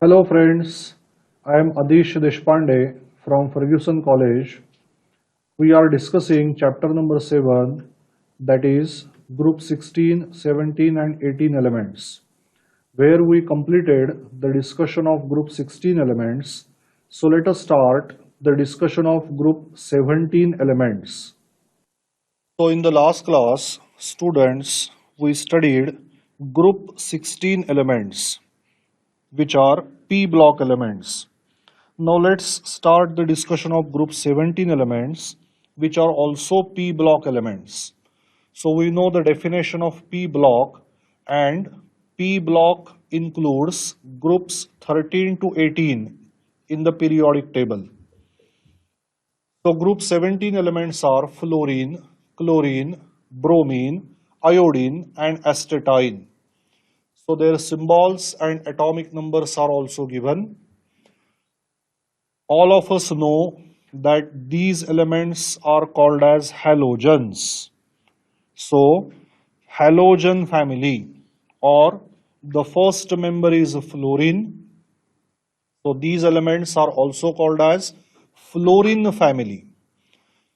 Hello friends, I am Adish Deshpande from Ferguson College. We are discussing chapter number 7, that is group 16, 17 and 18 elements, where we completed the discussion of group 16 elements. So let us start the discussion of group 17 elements. So in the last class, students, we studied group 16 elements, which are P block elements. Now let's start the discussion of group 17 elements, which are also P block elements. So we know the definition of P block, and P block includes groups 13 to 18 in the periodic table. So group 17 elements are fluorine, chlorine, bromine, iodine and astatine. So their symbols and atomic numbers are also given. All of us know that these elements are called as halogens. So, halogen family, or the first member is fluorine. So, these elements are also called as fluorine family.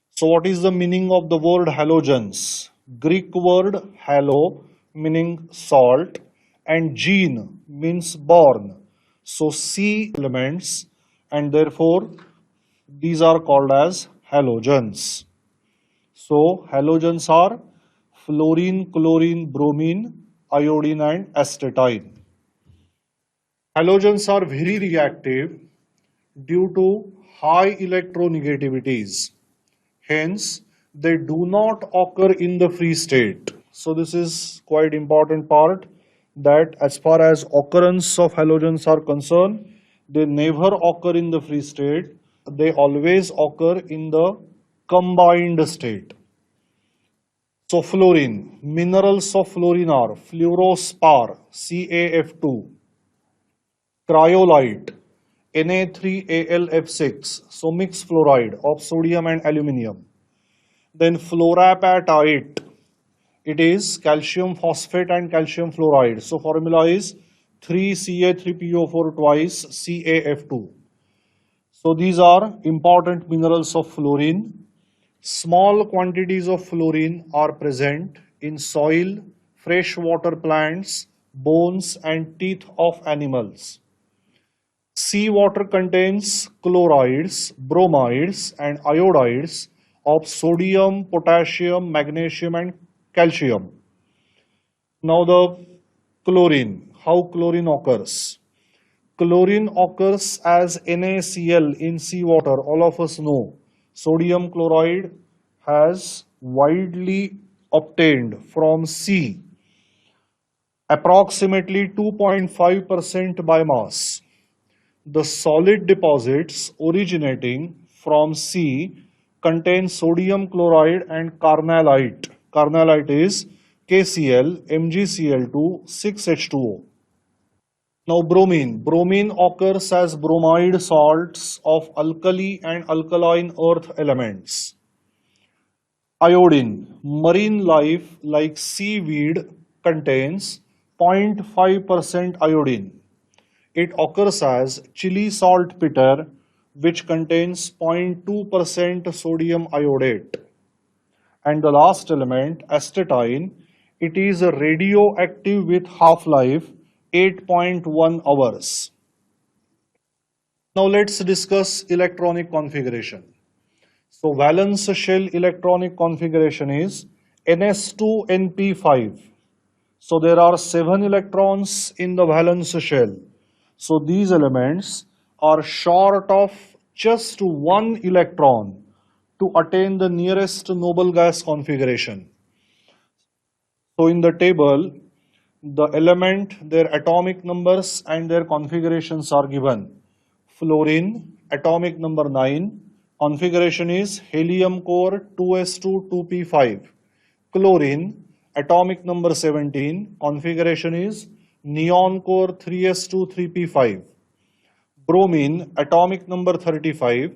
So, what is the meaning of the word halogens? Greek word halo meaning salt and gene means born. So, C elements, and therefore these are called as halogens. So halogens are fluorine, chlorine, bromine, iodine and astatine. Halogens are very reactive due to high electronegativities. Hence, they do not occur in the free state. So this is quite important part, that as far as occurrence of halogens are concerned, they never occur in the free state. They always occur in the combined state. So fluorine, minerals of fluorine are fluorospar, CaF2, cryolite, Na3AlF6, so mixed fluoride of sodium and aluminium. Then fluorapatite, it is calcium phosphate and calcium fluoride. So formula is 3Ca3PO4 twice CaF2. So these are important minerals of fluorine. Small quantities of fluorine are present in soil, freshwater plants, bones and teeth of animals. Seawater contains chlorides, bromides and iodides of sodium, potassium, magnesium and calcium. Now the chlorine, how chlorine occurs? Chlorine occurs as NaCl in seawater. All of us know sodium chloride has widely obtained from sea, approximately 2.5% by mass. The solid deposits originating from sea contain sodium chloride and carnallite. Carnallite is KCl, MgCl2, 6H2O. Now bromine. Bromine occurs as bromide salts of alkali and alkaline earth elements. Iodine. Marine life like seaweed contains 0.5% iodine. It occurs as chili saltpeter, which contains 0.2% sodium iodate. And the last element, astatine, it is radioactive with half-life 8.1 hours. Now let's discuss electronic configuration. So valence shell electronic configuration is Ns2np5. So there are 7 electrons in the valence shell. So these elements are short of just 1 electron to attain the nearest noble gas configuration. So in the table, the element, their atomic numbers and their configurations are given. Fluorine, atomic number 9, configuration is helium core 2s2 2p5. Chlorine, atomic number 17, configuration is neon core 3s2 3p5. Bromine, atomic number 35,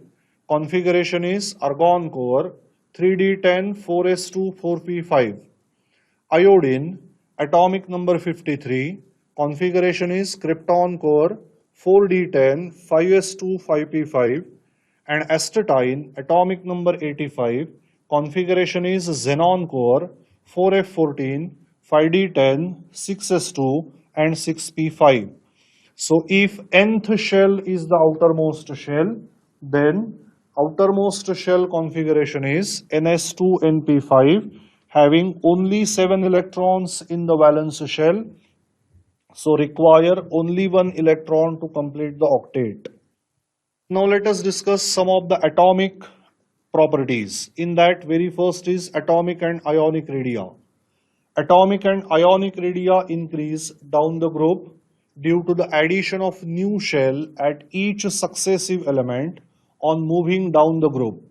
configuration is argon core 3d10 4s2 4p5. Iodine, atomic number 53, configuration is krypton core 4d10, 5s2, 5p5, and astatine, atomic number 85, configuration is xenon core, 4f14, 5d10, 6s2, and 6p5. So if nth shell is the outermost shell, then outermost shell configuration is ns2np5, having only 7 electrons in the valence shell, so require only one electron to complete the octet. Now let us discuss some of the atomic properties. In that, very first is atomic and ionic radii. Atomic and ionic radii increase down the group due to the addition of new shell at each successive element on moving down the group.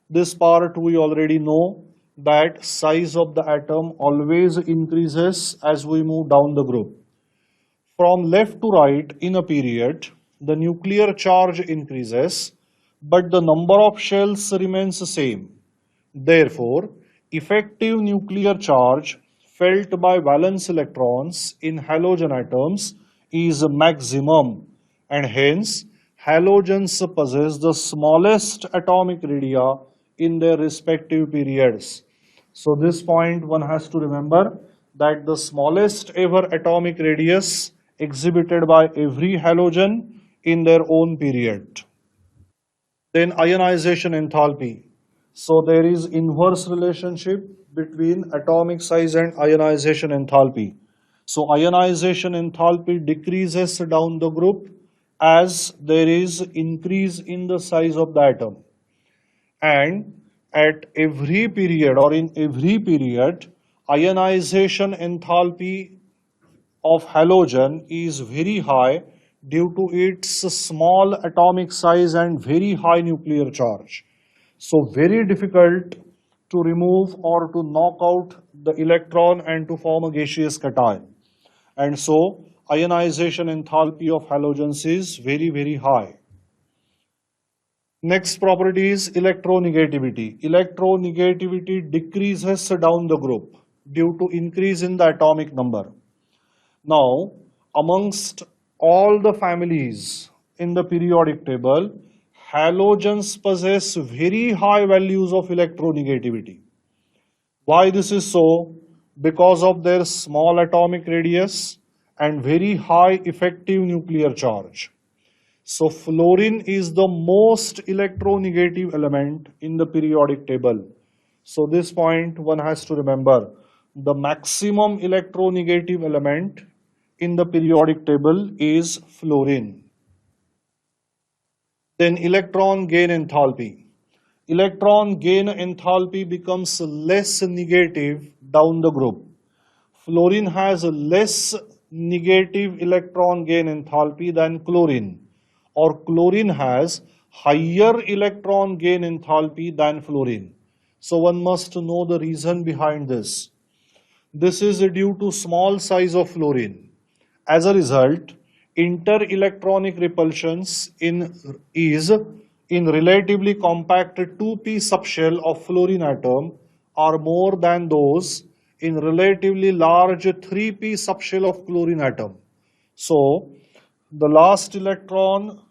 This part we already know, that size of the atom always increases as we move down the group. From left to right in a period, the nuclear charge increases, but the number of shells remains the same. Therefore, effective nuclear charge felt by valence electrons in halogen atoms is maximum, and hence halogens possess the smallest atomic radii in their respective periods. So this point one has to remember, that the smallest ever atomic radius exhibited by every halogen in their own period. Then ionization enthalpy. So there is inverse relationship between atomic size and ionization enthalpy. So ionization enthalpy decreases down the group as there is increase in the size of the atom. And at every period, or in every period, ionization enthalpy of halogen is very high due to its small atomic size and very high nuclear charge. So very difficult to remove or to knock out the electron and to form a gaseous cation. And so ionization enthalpy of halogens is very, very high. Next property is electronegativity. Electronegativity decreases down the group due to increase in the atomic number. Now, amongst all the families in the periodic table, halogens possess very high values of electronegativity. Why this is so? Because of their small atomic radius and very high effective nuclear charge. So fluorine is the most electronegative element in the periodic table. So this point one has to remember. The maximum electronegative element in the periodic table is fluorine. Then electron gain enthalpy. Electron gain enthalpy becomes less negative down the group. Fluorine has a less negative electron gain enthalpy than chlorine, or chlorine has higher electron gain enthalpy than fluorine. So one must know the reason behind this. This is due to small size of fluorine. As a result, inter-electronic repulsions is in relatively compact 2p subshell of fluorine atom are more than those in relatively large 3p subshell of chlorine atom. So the last electron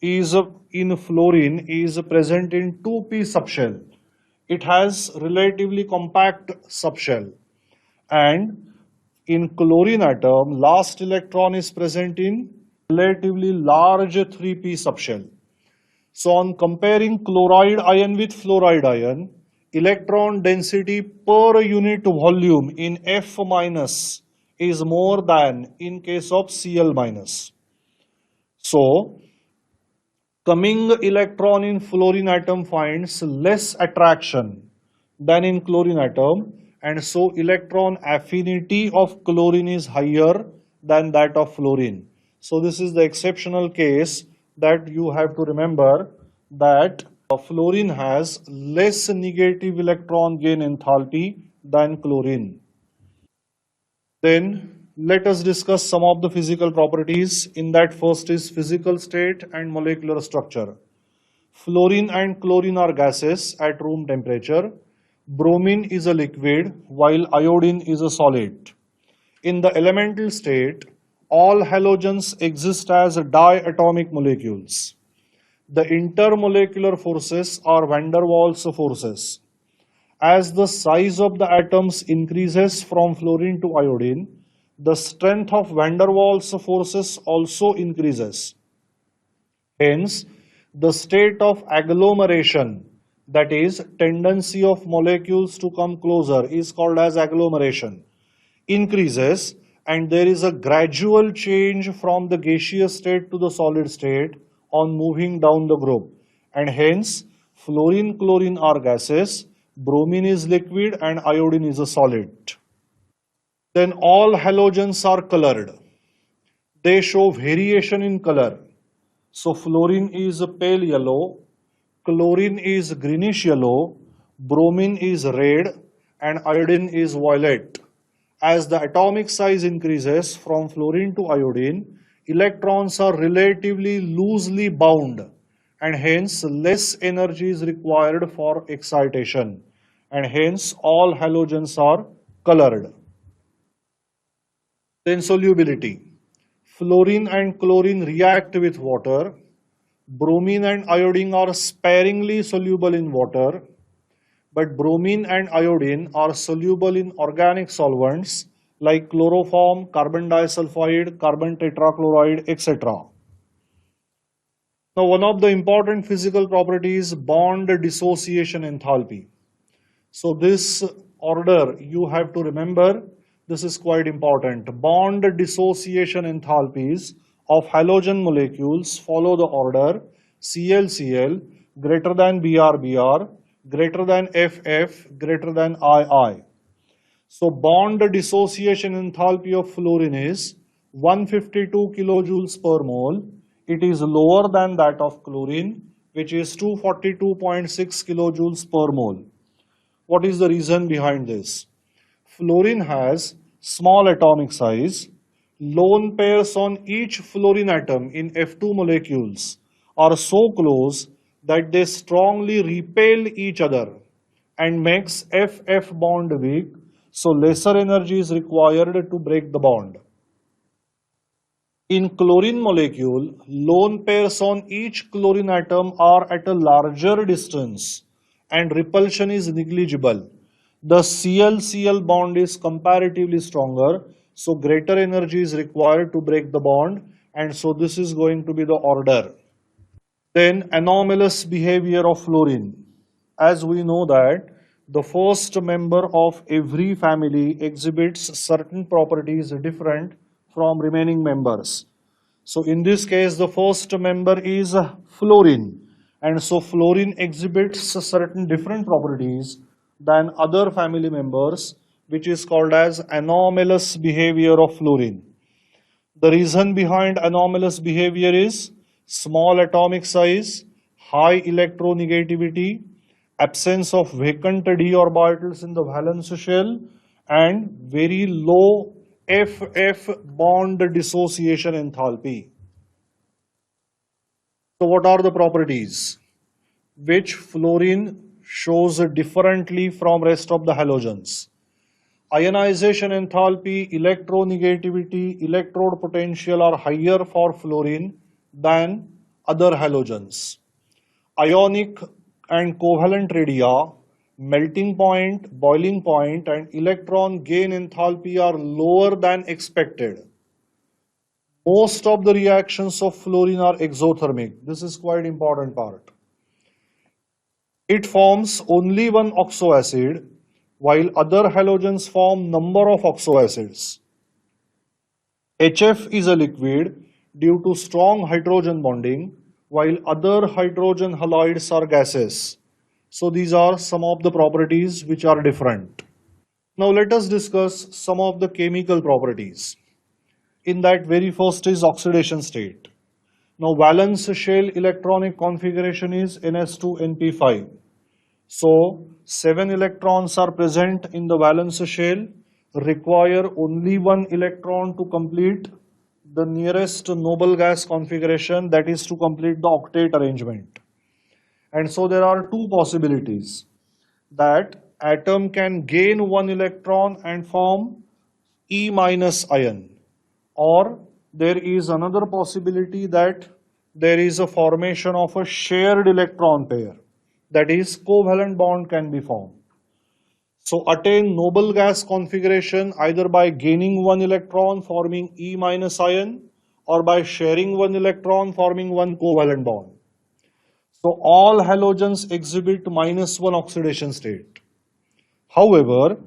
is in fluorine is present in 2p subshell. It has relatively compact subshell, and in chlorine atom, last electron is present in relatively large 3p subshell. So on comparing chloride ion with fluoride ion, electron density per unit volume in F minus is more than in case of Cl minus. So coming electron in fluorine atom finds less attraction than in chlorine atom, and so electron affinity of chlorine is higher than that of fluorine. So this is the exceptional case that you have to remember, that fluorine has less negative electron gain enthalpy than chlorine. Then let us discuss some of the physical properties. In that, first is physical state and molecular structure. Fluorine and chlorine are gases at room temperature. Bromine is a liquid while iodine is a solid. In the elemental state, all halogens exist as diatomic molecules. The intermolecular forces are van der Waals forces. As the size of the atoms increases from fluorine to iodine, the strength of van der Waals forces also increases. Hence, the state of agglomeration, that is, tendency of molecules to come closer, is called as agglomeration, increases, and there is a gradual change from the gaseous state to the solid state on moving down the group. And hence, fluorine, chlorine are gases, bromine is liquid, and iodine is a solid. Then all halogens are colored. They show variation in color. So fluorine is pale yellow, chlorine is greenish yellow, bromine is red, and iodine is violet. As the atomic size increases from fluorine to iodine, electrons are relatively loosely bound and hence less energy is required for excitation, and hence all halogens are colored. Then solubility. Fluorine and chlorine react with water. Bromine and iodine are sparingly soluble in water, but bromine and iodine are soluble in organic solvents like chloroform, carbon disulfide, carbon tetrachloride, etc. Now, one of the important physical properties, bond dissociation enthalpy. So this order you have to remember, this is quite important. Bond dissociation enthalpies of halogen molecules follow the order ClCl greater than BrBr greater than FF greater than II. So bond dissociation enthalpy of fluorine is 152 kilojoules per mole. It is lower than that of chlorine, which is 242.6 kilojoules per mole. What is the reason behind this? Fluorine has small atomic size. Lone pairs on each fluorine atom in F2 molecules are so close that they strongly repel each other and makes FF bond weak, so lesser energy is required to break the bond. In chlorine molecule, lone pairs on each chlorine atom are at a larger distance and repulsion is negligible. The Cl-Cl bond is comparatively stronger, so greater energy is required to break the bond, and so this is going to be the order. Then anomalous behavior of fluorine. As we know that the first member of every family exhibits certain properties different from remaining members. So in this case, the first member is fluorine, and so fluorine exhibits certain different properties than other family members, which is called as anomalous behavior of fluorine. The reason behind anomalous behavior is small atomic size, high electronegativity, absence of vacant d orbitals in the valence shell, and very low FF bond dissociation enthalpy. So what are the properties which fluorine shows differently from rest of the halogens? Ionization enthalpy, electronegativity, electrode potential are higher for fluorine than other halogens. Ionic and covalent radii, melting point, boiling point, and electron gain enthalpy are lower than expected. Most of the reactions of fluorine are exothermic. This is quite important part. It forms only one oxoacid, while other halogens form number of oxoacids. HF is a liquid due to strong hydrogen bonding, while other hydrogen halides are gases. So these are some of the properties which are different. Now let us discuss some of the chemical properties. In that, very first is oxidation state. Now valence shell electronic configuration is ns2np5. So 7 electrons are present in the valence shell, require only 1 electron to complete the nearest noble gas configuration, that is to complete the octet arrangement. And so there are two possibilities, that atom can gain 1 electron and form E minus ion, or there is another possibility that there is a formation of a shared electron pair, that is covalent bond can be formed. So attain noble gas configuration either by gaining one electron forming E minus ion or by sharing one electron forming one covalent bond. So all halogens exhibit -1 oxidation state. However,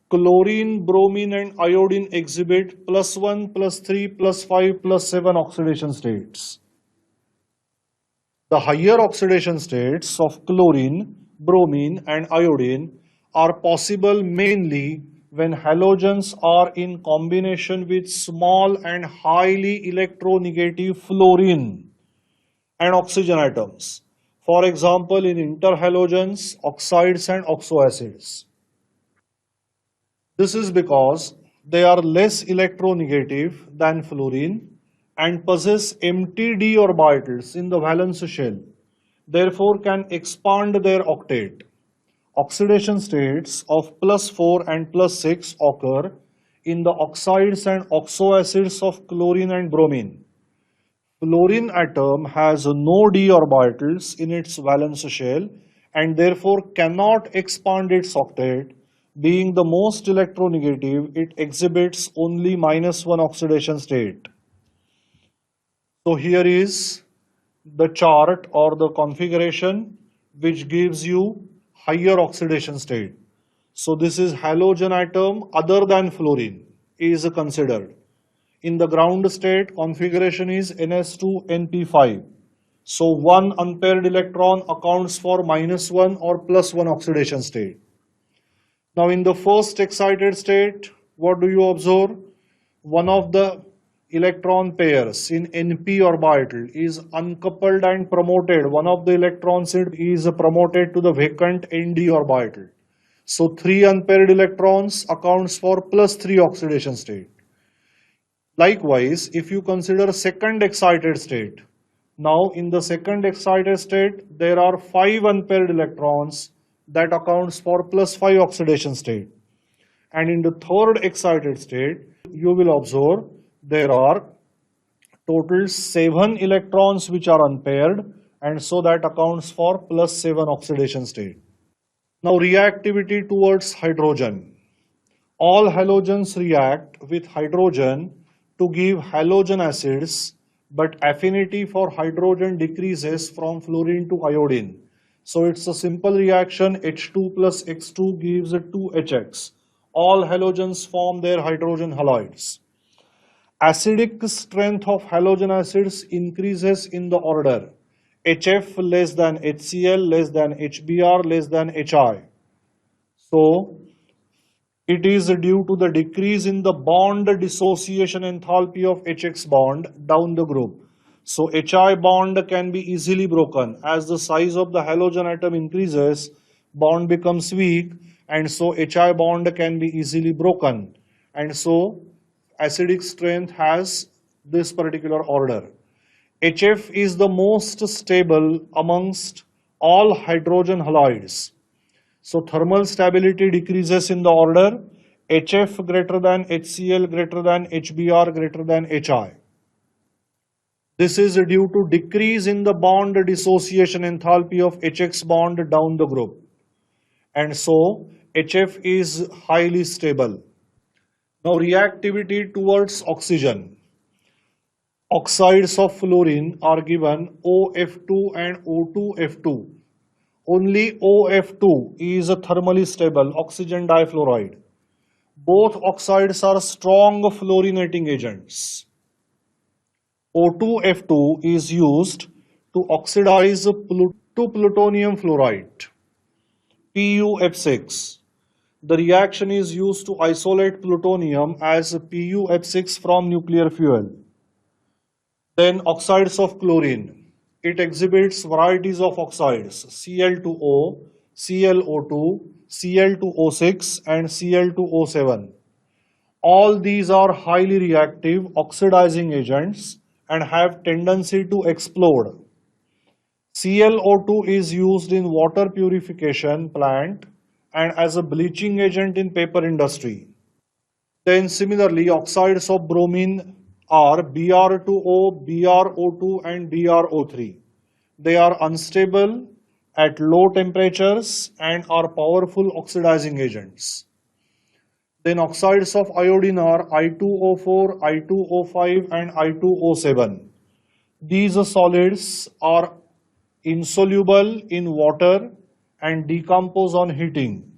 chlorine, bromine and iodine exhibit +1, +3, +5, +7 oxidation states. The higher oxidation states of chlorine, bromine and iodine are possible mainly when halogens are in combination with small and highly electronegative fluorine and oxygen atoms. For example, in interhalogens, oxides and oxoacids. This is because they are less electronegative than fluorine and possess empty d orbitals in the valence shell, therefore can expand their octet. Oxidation states of +4 and +6 occur in the oxides and oxoacids of chlorine and bromine. Fluorine atom has no d orbitals in its valence shell and therefore cannot expand its octet. Being the most electronegative, it exhibits only -1 oxidation state. So here is the chart or the configuration which gives you higher oxidation state. So this is halogen atom other than fluorine is considered. In the ground state, configuration is Ns2Np5. So one unpaired electron accounts for -1 or +1 oxidation state. Now in the first excited state, what do you observe? One of the electron pairs in Np orbital is uncoupled and promoted. One of the electrons is promoted to the vacant Nd orbital. So 3 unpaired electrons accounts for +3 oxidation state. Likewise, if you consider second excited state, now in the second excited state, there are 5 unpaired electrons that accounts for +5 oxidation state. And in the third excited state, you will observe there are total 7 electrons which are unpaired and so that accounts for +7 oxidation state. Now reactivity towards hydrogen. All halogens react with hydrogen to give halogen acids, but affinity for hydrogen decreases from fluorine to iodine. So it's a simple reaction. H2 plus X2 gives 2HX. All halogens form their hydrogen halides. Acidic strength of halogen acids increases in the order HF less than HCl less than HBr less than HI. So it is due to the decrease in the bond dissociation enthalpy of HX bond down the group. So HI bond can be easily broken. As the size of the halogen atom increases, bond becomes weak and so HI bond can be easily broken. And so acidic strength has this particular order. HF is the most stable amongst all hydrogen halides. So thermal stability decreases in the order HF greater than HCl greater than HBr greater than HI. This is due to decrease in the bond dissociation enthalpy of HX bond down the group. And so HF is highly stable. Now reactivity towards oxygen. Oxides of fluorine are given OF2 and O2F2. Only OF2 is a thermally stable oxygen difluoride. Both oxides are strong fluorinating agents. O2F2 is used to oxidize to plutonium fluoride, PuF6. The reaction is used to isolate plutonium as PuF6 from nuclear fuel. Then oxides of chlorine. It exhibits varieties of oxides Cl2O, ClO2, Cl2O6 and Cl2O7. All these are highly reactive oxidizing agents and have tendency to explode. ClO2 is used in water purification plant and as a bleaching agent in paper industry. Then similarly, oxides of bromine are Br2O, BrO2 and BrO3. They are unstable at low temperatures and are powerful oxidizing agents. Then oxides of iodine are I2O4, I2O5 and I2O7. These solids are insoluble in water and decompose on heating.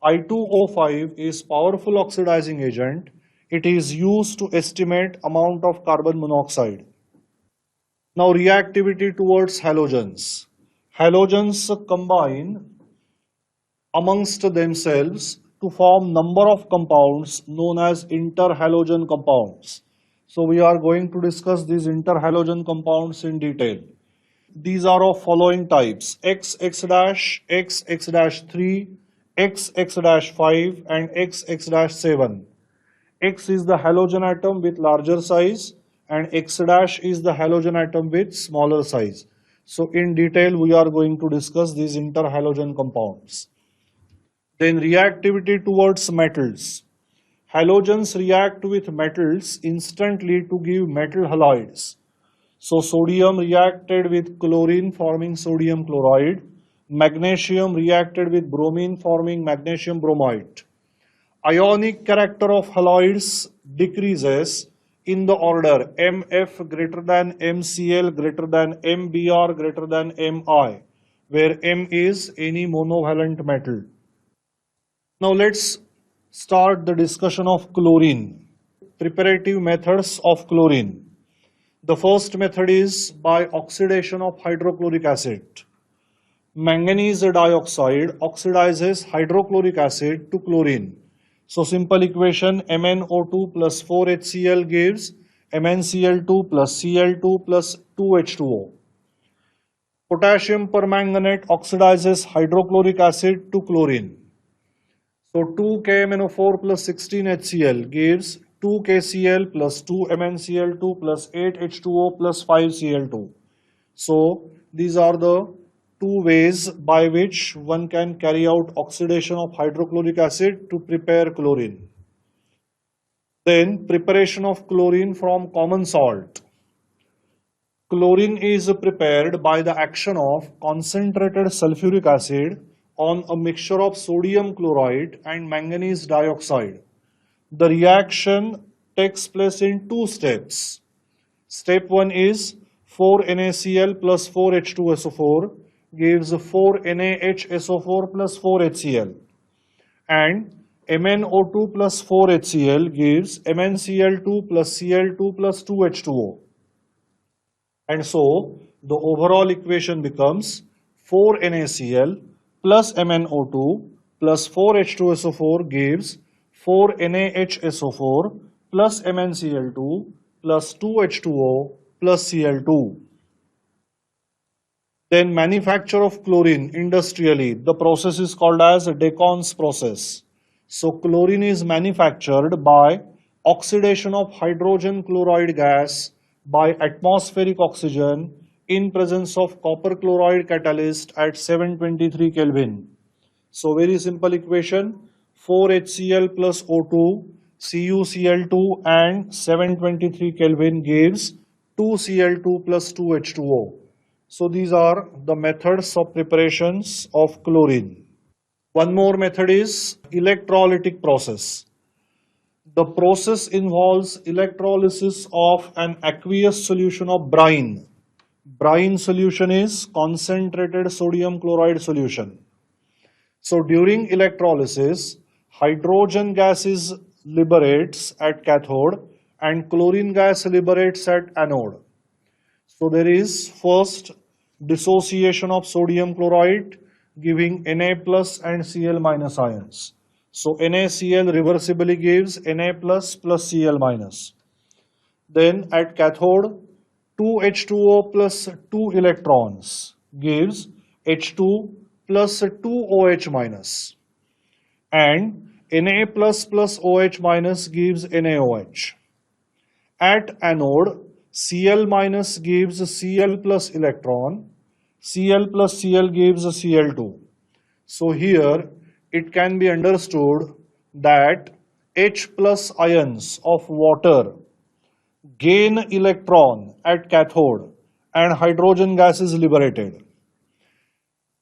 I2O5 is powerful oxidizing agent. It is used to estimate amount of carbon monoxide. Now reactivity towards halogens. Halogens combine amongst themselves to form number of compounds known as interhalogen compounds. So we are going to discuss these interhalogen compounds in detail. These are of following types: XX dash, XX dash 3, XX dash 5 and XX dash 7. X is the halogen atom with larger size and X dash is the halogen atom with smaller size. So in detail we are going to discuss these interhalogen compounds. Then reactivity towards metals. Halogens react with metals instantly to give metal halides. So sodium reacted with chlorine forming sodium chloride. Magnesium reacted with bromine forming magnesium bromide. Ionic character of halides decreases in the order Mf greater than Mcl greater than Mbr greater than Mi, where M is any monovalent metal. Now let's start the discussion of chlorine. Preparative methods of chlorine. The first method is by oxidation of hydrochloric acid. Manganese dioxide oxidizes hydrochloric acid to chlorine. So simple equation MnO2 plus 4HCl gives MnCl2 plus Cl2 plus 2H2O. Potassium permanganate oxidizes hydrochloric acid to chlorine. So 2KMnO4 plus 16HCl gives 2KCl plus 2MnCl2 plus 8H2O plus 5Cl2. So these are the two ways by which one can carry out oxidation of hydrochloric acid to prepare chlorine. Then preparation of chlorine from common salt. Chlorine is prepared by the action of concentrated sulfuric acid on a mixture of sodium chloride and manganese dioxide. The reaction takes place in two steps. Step 1 is 4NaCl plus 4H2SO4 gives 4NaHSO4 plus 4HCl, and MnO2 plus 4HCl gives MnCl2 plus Cl2 plus 2H2O. And so the overall equation becomes 4NaCl plus MnO2 plus 4H2SO4 gives 4NaHSO4 plus MnCl2 plus 2H2O plus Cl2. Then manufacture of chlorine industrially. The process is called as Decon's process. So chlorine is manufactured by oxidation of hydrogen chloride gas by atmospheric oxygen in presence of copper chloride catalyst at 723 Kelvin. So very simple equation: 4HCl plus O2, CuCl2 and 723 Kelvin gives 2Cl2 plus 2H2O. So these are the methods of preparations of chlorine. One more method is electrolytic process. The process involves electrolysis of an aqueous solution of brine. Brine solution is concentrated sodium chloride solution. So during electrolysis, hydrogen gas is liberates at cathode and chlorine gas liberates at anode. So there is first dissociation of sodium chloride giving Na plus and Cl minus ions. So NaCl reversibly gives Na plus plus Cl minus. Then at cathode 2H2O plus 2 electrons gives H2 plus 2OH minus, and Na plus plus OH minus gives NaOH. At anode, Cl minus gives Cl plus electron, Cl plus Cl gives Cl2. So here it can be understood that H plus ions of water gain electron at cathode and hydrogen gas is liberated.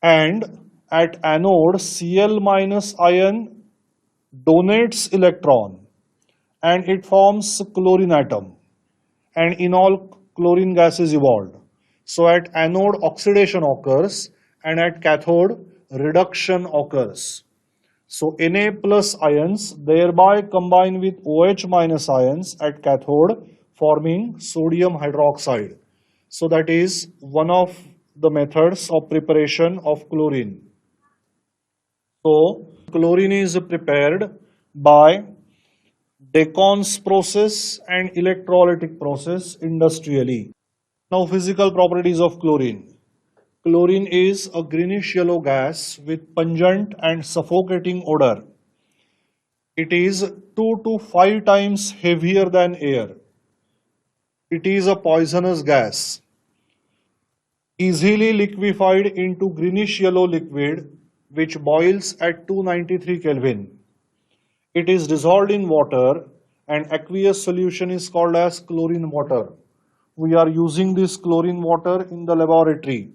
And at anode, Cl minus ion donates electron and it forms chlorine atom, and in all chlorine gas is evolved. So at anode oxidation occurs and at cathode reduction occurs. So Na plus ions thereby combine with OH minus ions at cathode forming sodium hydroxide. So that is one of the methods of preparation of chlorine. So chlorine is prepared by Decon's process and electrolytic process industrially. Now physical properties of chlorine. Chlorine is a greenish yellow gas with pungent and suffocating odor. It is 2 to 5 times heavier than air. It is a poisonous gas, easily liquefied into greenish yellow liquid which boils at 293 Kelvin. It is dissolved in water and aqueous solution is called as chlorine water. We are using this chlorine water in the laboratory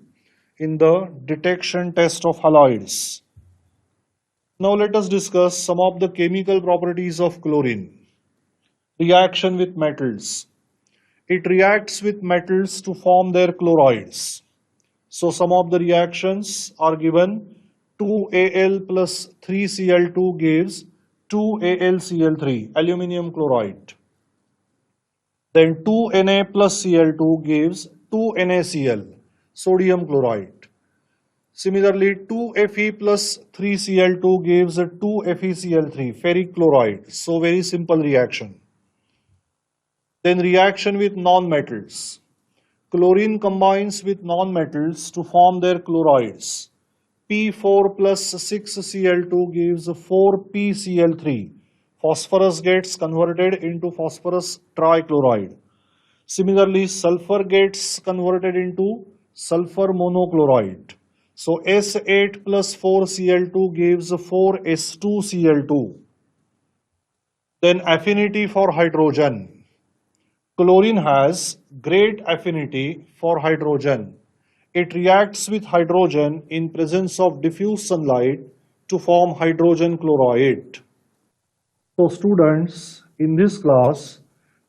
in the detection test of halides. Now let us discuss some of the chemical properties of chlorine. Reaction with metals. It reacts with metals to form their chlorides. So some of the reactions are given. 2Al plus 3Cl2 gives 2AlCl3, aluminum chloride. Then 2Na plus Cl2 gives 2NaCl, sodium chloride. Similarly, 2Fe plus 3Cl2 gives 2FeCl3, ferric chloride. So very simple reaction. Then reaction with non-metals. Chlorine combines with non-metals to form their chlorides. P4 plus 6Cl2 gives 4PCl3. Phosphorus gets converted into phosphorus trichloride. Similarly, sulfur gets converted into sulfur monochloride. So S8 plus 4Cl2 gives 4S2Cl2. Then affinity for hydrogen. Chlorine has great affinity for hydrogen. It reacts with hydrogen in presence of diffuse sunlight to form hydrogen chloride. So students, in this class,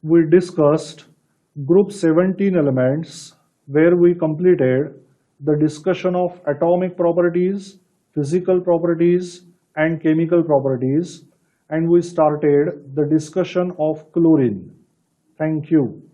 we discussed group 17 elements where we completed the discussion of atomic properties, physical properties, and chemical properties, and we started the discussion of chlorine. Thank you.